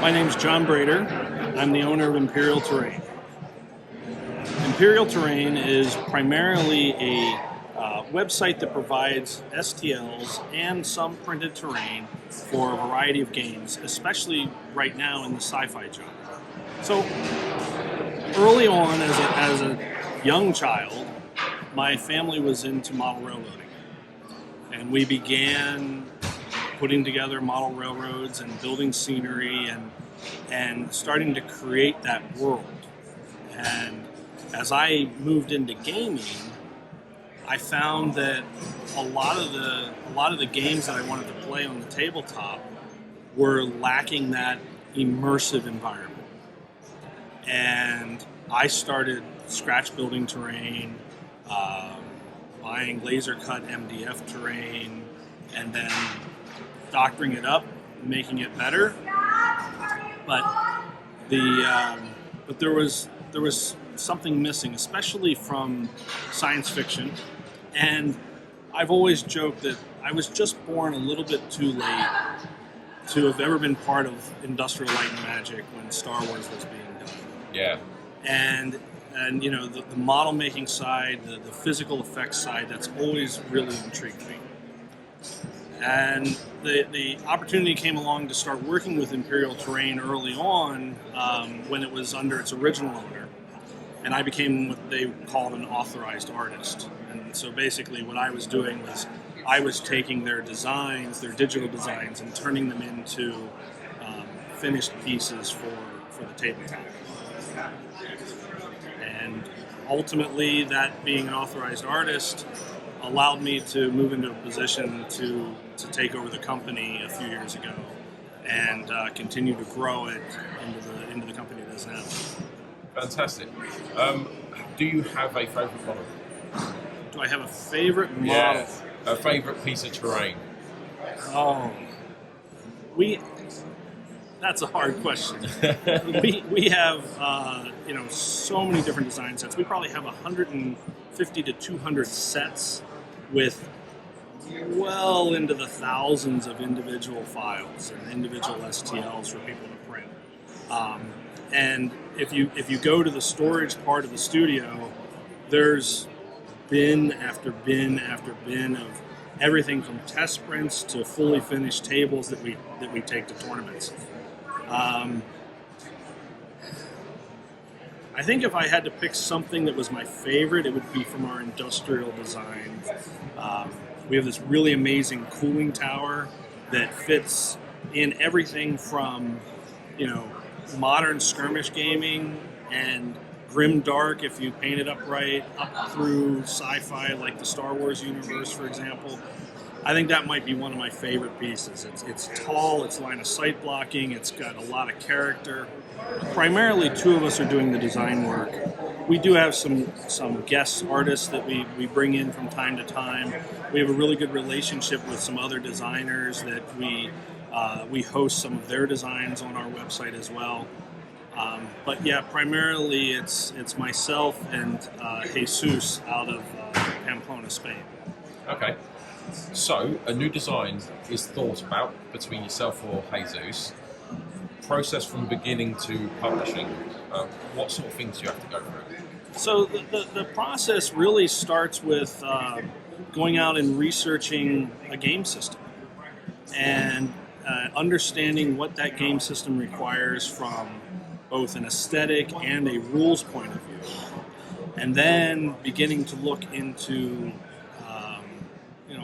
My name's John Brader. I'm the owner of Imperial Terrain. Imperial Terrain is primarily a website that provides STLs and some printed terrain for a variety of games, especially right now in the sci-fi genre. So early on as a young child, my family was into model railroading. And we began putting together model railroads and building scenery and starting to create that world. And as I moved into gaming, I found that a lot of the games that I wanted to play on the tabletop were lacking that immersive environment. And I started scratch building terrain, buying laser cut MDF terrain, and then doctoring it up, making it better. But there was something missing, especially from science fiction. And I've always joked that I was just born a little bit too late to have ever been part of Industrial Light and Magic when Star Wars was being done. Yeah. And you know, the model making side, the physical effects side, that's always really intrigued me. And the opportunity came along to start working with Imperial Terrain early on when it was under its original owner. And I became what they called an authorized artist. And so basically what I was doing was I was taking their designs, their digital designs, and turning them into finished pieces for the tabletop. And ultimately, that being an authorized artist allowed me to move into a position to take over the company a few years ago and continue to grow it into the company it is now. Fantastic. Do you have a favourite model? Do I have a favorite model? Yeah, a favourite piece of terrain. Oh, that's a hard question. we have so many different design sets. We probably have 150 to 200 sets with well into the thousands of individual files and individual STLs for people to print. And if you go to the storage part of the studio, there's bin after bin after bin of everything from test prints to fully finished tables that we take to tournaments. I think if I had to pick something that was my favorite, it would be from our industrial design. We have this really amazing cooling tower that fits in everything from, modern skirmish gaming and grim dark if you paint it up right, up through sci-fi like the Star Wars universe, for example. I think that might be one of my favorite pieces. It's tall, it's line of sight blocking, it's got a lot of character. Primarily, two of us are doing the design work. We do have some guest artists that we bring in from time to time. We have a really good relationship with some other designers that we host some of their designs on our website as well. But yeah, primarily it's myself and Jesus out of Pamplona, Spain. Okay. So, a new design is thought about between yourself or Jesus. Process from beginning to publishing. What sort of things do you have to go through? So the process really starts with going out and researching a game system and understanding what that game system requires from both an aesthetic and a rules point of view. And then beginning to look into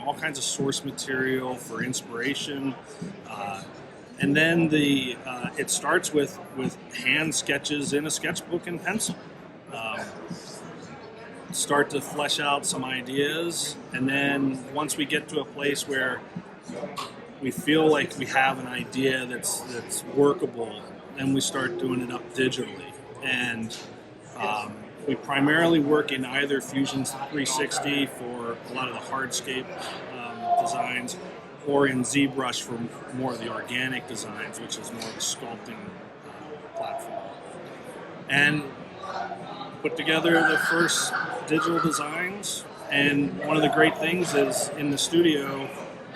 all kinds of source material for inspiration, and then it starts with hand sketches in a sketchbook and pencil. Start to flesh out some ideas, and then once we get to a place where we feel like we have an idea that's workable, then we start doing it up digitally. And we primarily work in either Fusion 360 for a lot of the hardscape designs, or in ZBrush for more of the organic designs, which is more of a sculpting platform. And put together the first digital designs, and one of the great things is in the studio,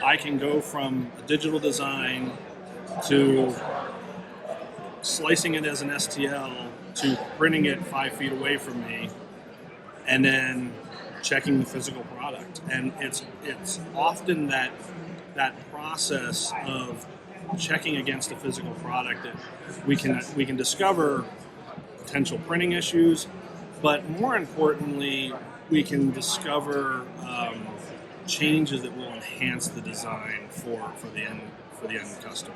I can go from a digital design to slicing it as an STL to printing it 5 feet away from me, and then checking the physical product. And it's often that process of checking against a physical product that we can discover potential printing issues, but more importantly, we can discover changes that will enhance the design for the end customer.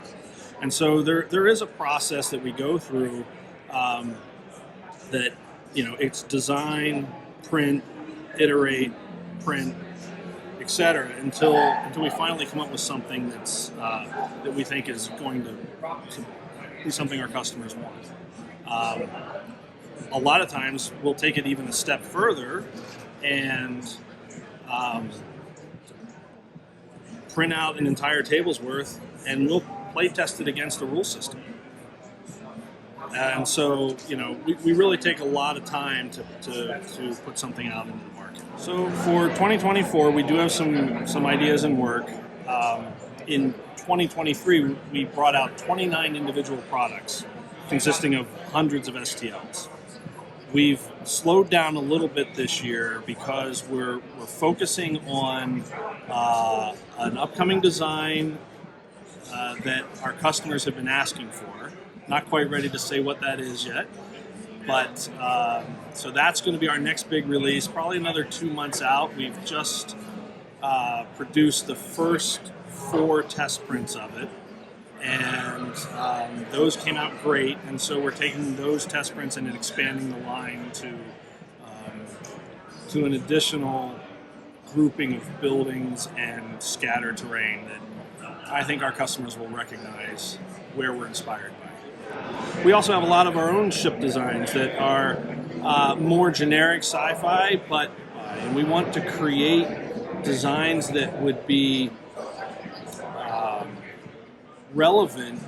And so there is a process that we go through that, it's design, print, iterate, print, etc. until we finally come up with something that we think is going to be something our customers want. A lot of times we'll take it even a step further and print out an entire table's worth, and we'll play test it against a rule system. And so, we really take a lot of time to put something out into the market. So for 2024, we do have some ideas in work. In 2023, we brought out 29 individual products consisting of hundreds of STLs. We've slowed down a little bit this year because we're focusing on an upcoming design that our customers have been asking for. Not quite ready to say what that is yet, but so that's going to be our next big release, probably another 2 months out. We've just produced the first 4 test prints of it, and those came out great, and so we're taking those test prints and expanding the line to an additional grouping of buildings and scattered terrain that I think our customers will recognize where we're inspired by. We also have a lot of our own ship designs that are more generic sci-fi, and we want to create designs that would be relevant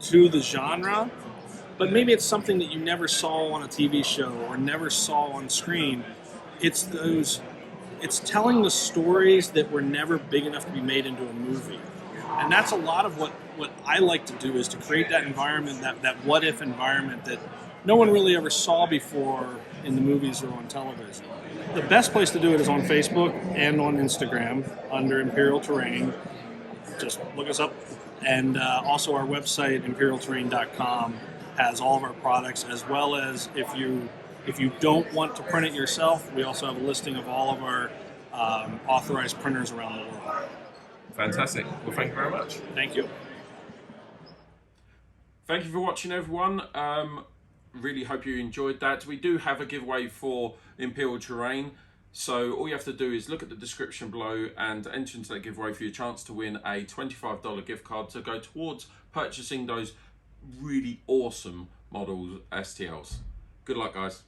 to the genre, but maybe it's something that you never saw on a TV show or never saw on screen. It's telling the stories that were never big enough to be made into a movie. And that's a lot of what I like to do, is to create that environment, that what-if environment that no one really ever saw before in the movies or on television. The best place to do it is on Facebook and on Instagram under Imperial Terrain. Just look us up. And also our website, imperialterrain.com, has all of our products, as well as if you don't want to print it yourself, we also have a listing of all of our authorized printers around the world. Fantastic. Well, thank you very much. Thank you. Thank you for watching, everyone. Really hope you enjoyed that. We do have a giveaway for Imperial Terrain, so all you have to do is look at the description below and enter into that giveaway for your chance to win a $25 gift card to go towards purchasing those really awesome models STLs. Good luck, guys.